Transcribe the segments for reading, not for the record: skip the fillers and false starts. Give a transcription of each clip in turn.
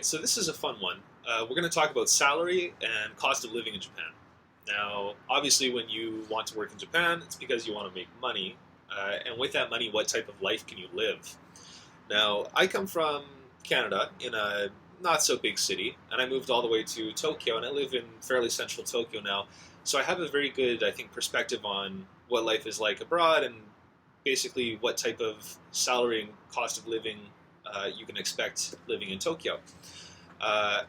so this is a fun one. We're going to talk about salary and cost of living in Japan. Now, obviously, when you want to work in Japan, it's because you want to make money. And with that money, what type of life can you live? Now, I come from Canada in a not so big city, and I moved all the way to Tokyo, and I live in fairly central Tokyo now. So I have a very good, I think, perspective on what life is like abroad and basically what type of salary and cost of living you can expect living in Tokyo. Uh,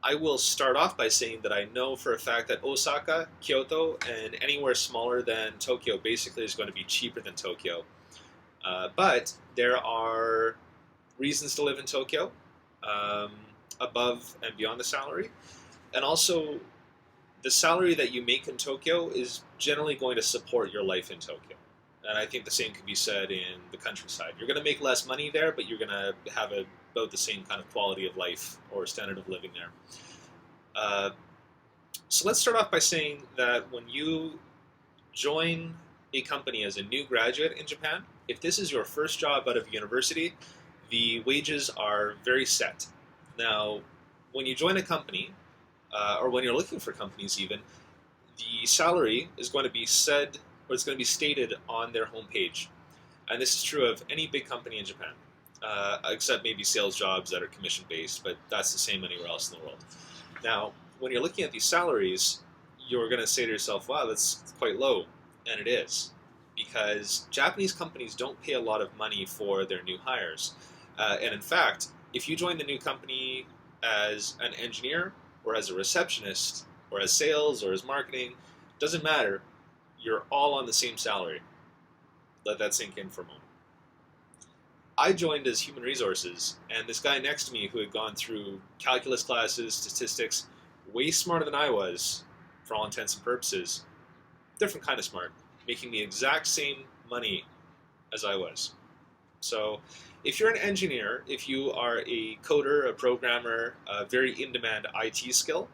I will start off by saying that I know for a fact that Osaka, Kyoto, and anywhere smaller than Tokyo basically is going to be cheaper than Tokyo. But there are reasons to live in Tokyo um, above and beyond the salary. And also, the salary that you make in Tokyo is generally going to support your life in Tokyo. And I think the same could be said in the countryside. You're going to make less money there, but you're going to have about the same kind of quality of life or standard of living there. Uh, so let's start off by saying that when you join a company as a new graduate in Japan, if this is your first job out of university, the wages are very set. Now, when you join a company, or when you're looking for companies even, the salary is going to be said, or it's going to be stated on their homepage. And this is true of any big company in Japan, except maybe sales jobs that are commission-based, but that's the same anywhere else in the world. Now, when you're looking at these salaries, you're going to say to yourself, wow, that's quite low. And it is, because Japanese companies don't pay a lot of money for their new hires. And in fact, if you join the new company as an engineer, or as a receptionist, or as sales, or as marketing, doesn't matter. You're all on the same salary. Let that sink in for a moment. I joined as human resources, and this guy next to me who had gone through calculus classes, statistics, way smarter than I was, for all intents and purposes, different kind of smart, making the exact same money as I was. So if you're an engineer, if you are a coder, a programmer, a very in-demand IT skill,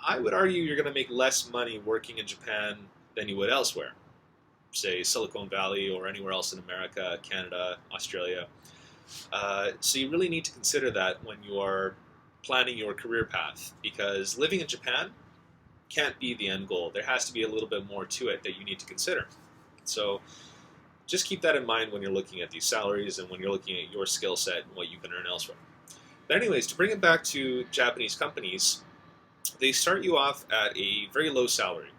I would argue you're going to make less money working in Japan than you would elsewhere, say Silicon Valley or anywhere else in America, Canada, Australia. So you really need to consider that when you are planning your career path, because living in Japan can't be the end goal. There has to be a little bit more to it that you need to consider. So just keep that in mind when you're looking at these salaries and when you're looking at your skill set and what you can earn elsewhere. But anyways, to bring it back to Japanese companies, they start you off at a very low salary.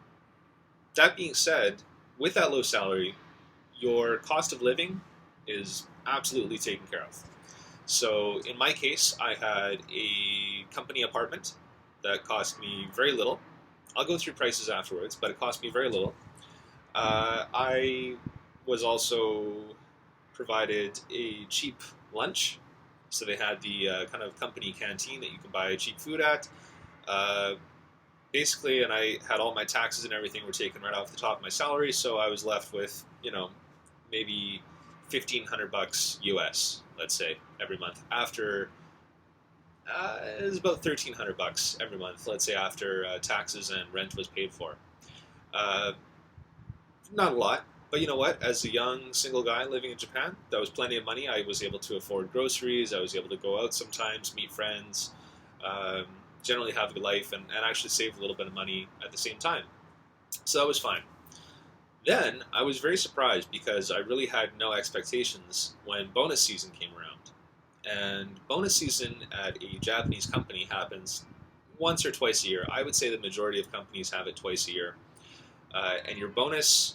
That being said, with that low salary, your cost of living is absolutely taken care of. So in my case, I had a company apartment that cost me very little. I'll go through prices afterwards, but it cost me very little. I was also provided a cheap lunch. So they had the kind of company canteen that you can buy cheap food at. Uh, Basically, and I had all my taxes and everything were taken right off the top of my salary, so I was left with, maybe $1,500 US, let's say, every month. After, it was about $1,300 every month, let's say, after taxes and rent was paid for. Uh, Not a lot, but you know what? As a young single guy living in Japan, that was plenty of money. I was able to afford groceries. I was able to go out sometimes, meet friends, generally have a good life, and actually save a little bit of money at the same time. So that was fine. Then I was very surprised because I really had no expectations when bonus season came around. And bonus season at a Japanese company happens once or twice a year. I would say the majority of companies have it twice a year. And your bonus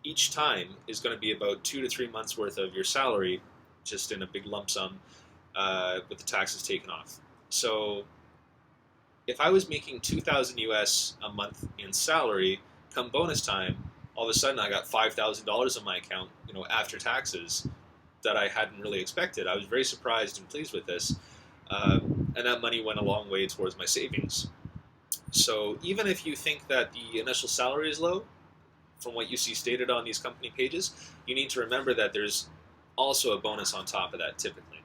each time is going to be about 2 to 3 months worth of your salary, just in a big lump sum, with the taxes taken off. So if I was making 2,000 US a month in salary, come bonus time, all of a sudden I got $5,000 in my account, after taxes, that I hadn't really expected. I was very surprised and pleased with this, and that money went a long way towards my savings. So even if you think that the initial salary is low, from what you see stated on these company pages, you need to remember that there's also a bonus on top of that typically.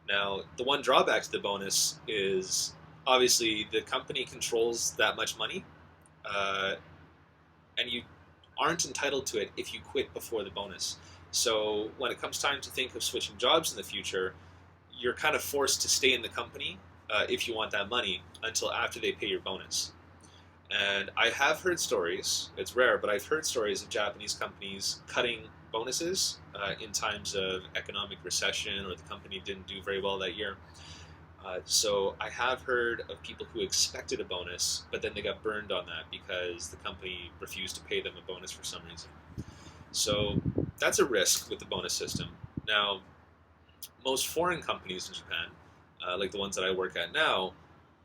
Now, the one drawback to the bonus is obviously the company controls that much money, and you aren't entitled to it if you quit before the bonus. So when it comes time to think of switching jobs in the future, you're kind of forced to stay in the company if you want that money until after they pay your bonus. And I have heard stories, it's rare, but I've heard stories of Japanese companies cutting bonuses in times of economic recession or the company didn't do very well that year. So I have heard of people who expected a bonus, but then they got burned on that because the company refused to pay them a bonus for some reason. So that's a risk with the bonus system. Now, most foreign companies in Japan, like the ones that I work at now,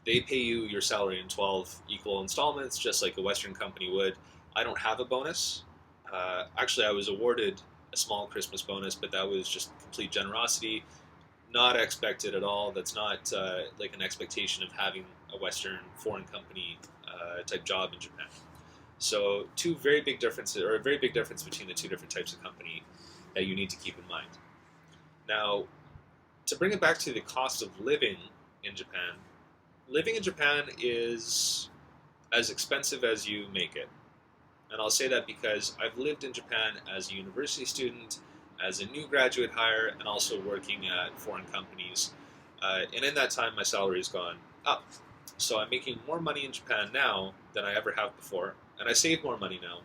they pay you your salary in 12 equal installments, just like a Western company would. I don't have a bonus. Actually, I was awarded a small Christmas bonus, but that was just complete generosity, not expected at all. That's not like an expectation of having a Western foreign company type job in Japan. So two very big differences, or a very big difference between the two different types of company that you need to keep in mind. Now, to bring it back to the cost of living in Japan, living in Japan is as expensive as you make it. And I'll say that because I've lived in Japan as a university student, as a new graduate hire, and also working at foreign companies. And in that time, my salary has gone up. So I'm making more money in Japan now than I ever have before, and I save more money now.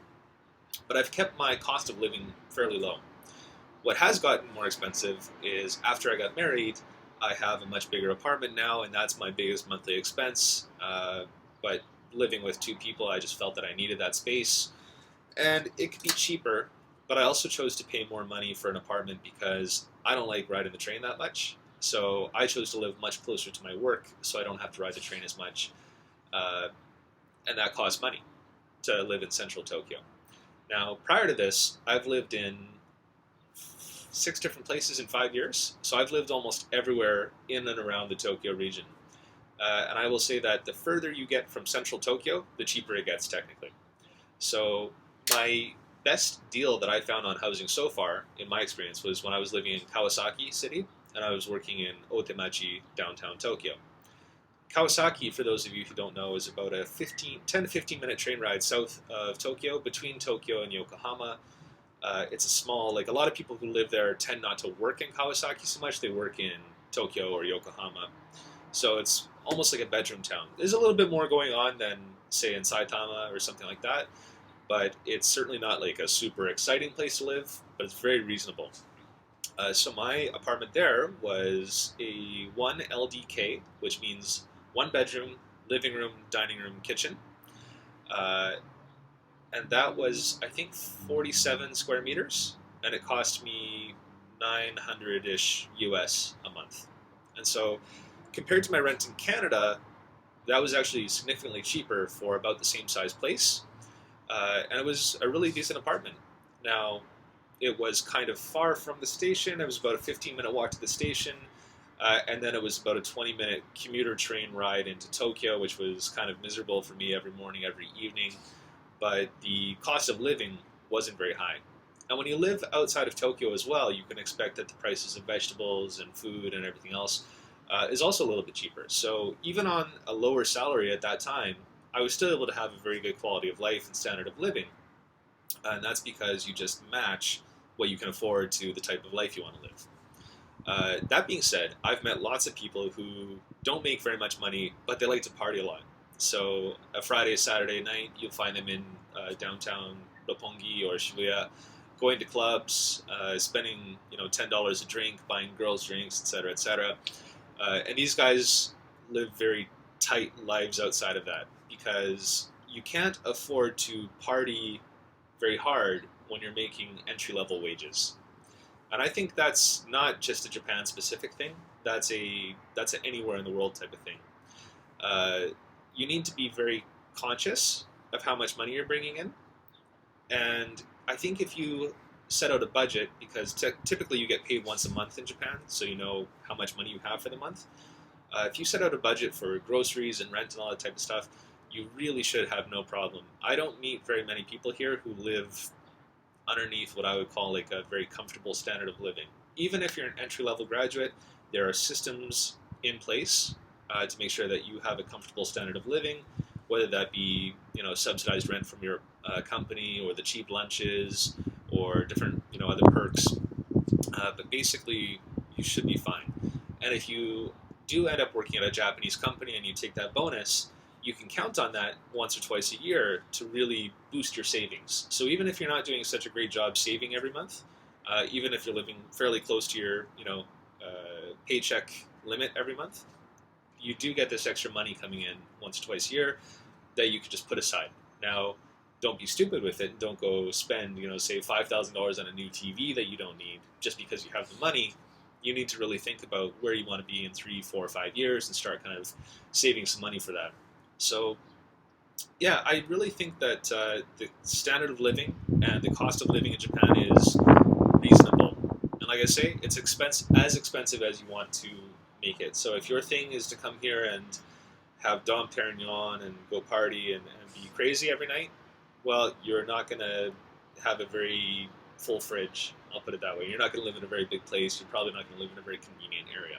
But I've kept my cost of living fairly low. What has gotten more expensive is after I got married, I have a much bigger apartment now, and that's my biggest monthly expense. But living with two people, I just felt that I needed that space. And it could be cheaper, but I also chose to pay more money for an apartment because I don't like riding the train that much. So I chose to live much closer to my work so I don't have to ride the train as much. And that costs money to live in central Tokyo. Now, prior to this, I've lived in 6 different places in 5 years. So I've lived almost everywhere in and around the Tokyo region. And I will say that the further you get from central Tokyo, the cheaper it gets technically. So my best deal that I found on housing so far, in my experience, was when I was living in Kawasaki City and I was working in Otemachi, downtown Tokyo. Kawasaki, for those of you who don't know, is about a 10 to 15 minute train ride south of Tokyo, between Tokyo and Yokohama. It's a small, like a lot of people who live there tend not to work in Kawasaki so much, they work in Tokyo or Yokohama. So it's almost like a bedroom town. There's a little bit more going on than, say, in Saitama or something like that, but it's certainly not like a super exciting place to live, but it's very reasonable. So my apartment there was a 1 LDK, which means 1 bedroom, living room, dining room, kitchen. And that was, I think, 47 square meters, and it cost me 900-ish US a month. And so compared to my rent in Canada, that was actually significantly cheaper for about the same size place. And it was a really decent apartment. Now, it was kind of far from the station. It was about a 15-minute walk to the station. And then it was about a 20-minute commuter train ride into Tokyo, which was kind of miserable for me every morning, every evening. But the cost of living wasn't very high. And when you live outside of Tokyo as well, you can expect that the prices of vegetables and food and everything else is also a little bit cheaper. So even on a lower salary at that time, I was still able to have a very good quality of life and standard of living. And that's because you just match what you can afford to the type of life you want to live. That being said, I've met lots of people who don't make very much money, but they like to party a lot. So a Friday, Saturday night, you'll find them in downtown Roppongi or Shibuya, going to clubs, spending $10 a drink, buying girls' drinks, etc., etc. And these guys live very tight lives outside of that because you can't afford to party very hard when you're making entry-level wages. And I think that's not just a Japan-specific thing. That's an anywhere in the world type of thing. You need to be very conscious of how much money you're bringing in. And I think if you set out a budget, because typically you get paid once a month in Japan, so you know how much money you have for the month. If you set out a budget for groceries and rent and all that type of stuff, you really should have no problem. I don't meet very many people here who live underneath what I would call like a very comfortable standard of living. Even if you're an entry-level graduate, there are systems in place to make sure that you have a comfortable standard of living, whether that be subsidized rent from your company or the cheap lunches or different other perks. But basically, you should be fine. And if you do end up working at a Japanese company and you take that bonus, you can count on that once or twice a year to really boost your savings. So even if you're not doing such a great job saving every month, even if you're living fairly close to your paycheck limit every month, you do get this extra money coming in once or twice a year that you could just put aside. Now, don't be stupid with it. Don't go spend, say $5,000 on a new TV that you don't need just because you have the money. You need to really think about where you want to be in 3, 4, 5 years and start kind of saving some money for that. So, yeah, I really think that the standard of living and the cost of living in Japan is reasonable. And like I say, it's as expensive as you want to make it. So if your thing is to come here and have Dom Perignon and go party and be crazy every night, well, you're not going to have a very full fridge. I'll put it that way. You're not going to live in a very big place. You're probably not going to live in a very convenient area.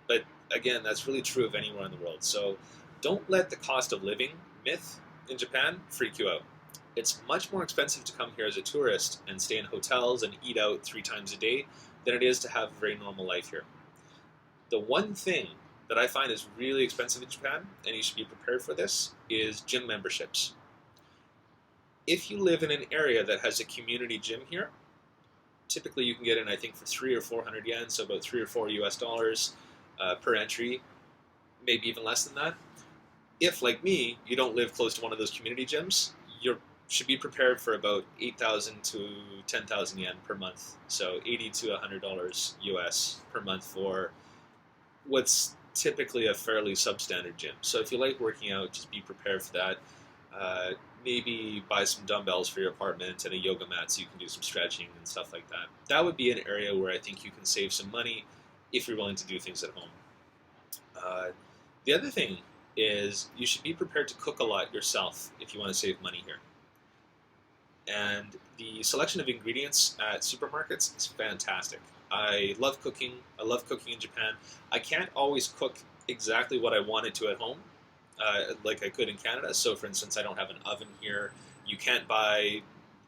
But again, that's really true of anywhere in the world. So don't let the cost of living myth in Japan freak you out. It's much more expensive to come here as a tourist and stay in hotels and eat out 3 times a day than it is to have a very normal life here. The one thing that I find is really expensive in Japan, and you should be prepared for this, is gym memberships. If you live in an area that has a community gym here, typically you can get in, I think, for 300 or 400 yen, so about $3 or $4 US per entry, maybe even less than that. If, like me, you don't live close to one of those community gyms, you should be prepared for about 8,000 to 10,000 yen per month, so $80 to $100 US per month for what's typically a fairly substandard gym. So if you like working out, just be prepared for that. Maybe buy some dumbbells for your apartment and a yoga mat so you can do some stretching and stuff like that. That would be an area where I think you can save some money if you're willing to do things at home. The other thing is you should be prepared to cook a lot yourself if you want to save money here. And the selection of ingredients at supermarkets is fantastic. I love cooking. I love cooking in Japan. I can't always cook exactly what I wanted to at home, like I could in Canada. So, for instance, I don't have an oven here. You can't buy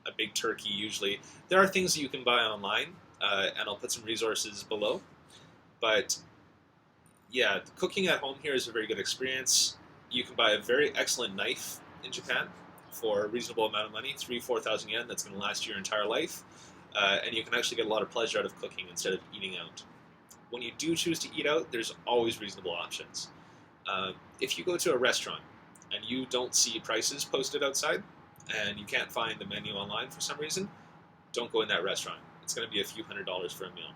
a big turkey usually. There are things that you can buy online, and I'll put some resources below. But yeah, cooking at home here is a very good experience. You can buy a very excellent knife in Japan for a reasonable amount of money, 3,000-4,000 yen. That's going to last your entire life. And you can actually get a lot of pleasure out of cooking instead of eating out. When you do choose to eat out, there's always reasonable options. If you go to a restaurant and you don't see prices posted outside and you can't find the menu online for some reason, don't go in that restaurant. It's going to be a few $100s for a meal.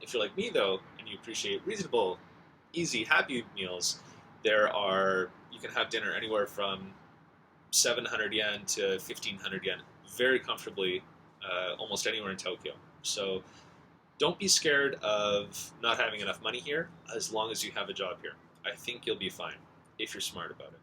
If you're like me, though, and you appreciate reasonable, easy, happy meals, you can have dinner anywhere from 700 yen to 1,500 yen very comfortably almost anywhere in Tokyo. So don't be scared of not having enough money here as long as you have a job here. I think you'll be fine if you're smart about it.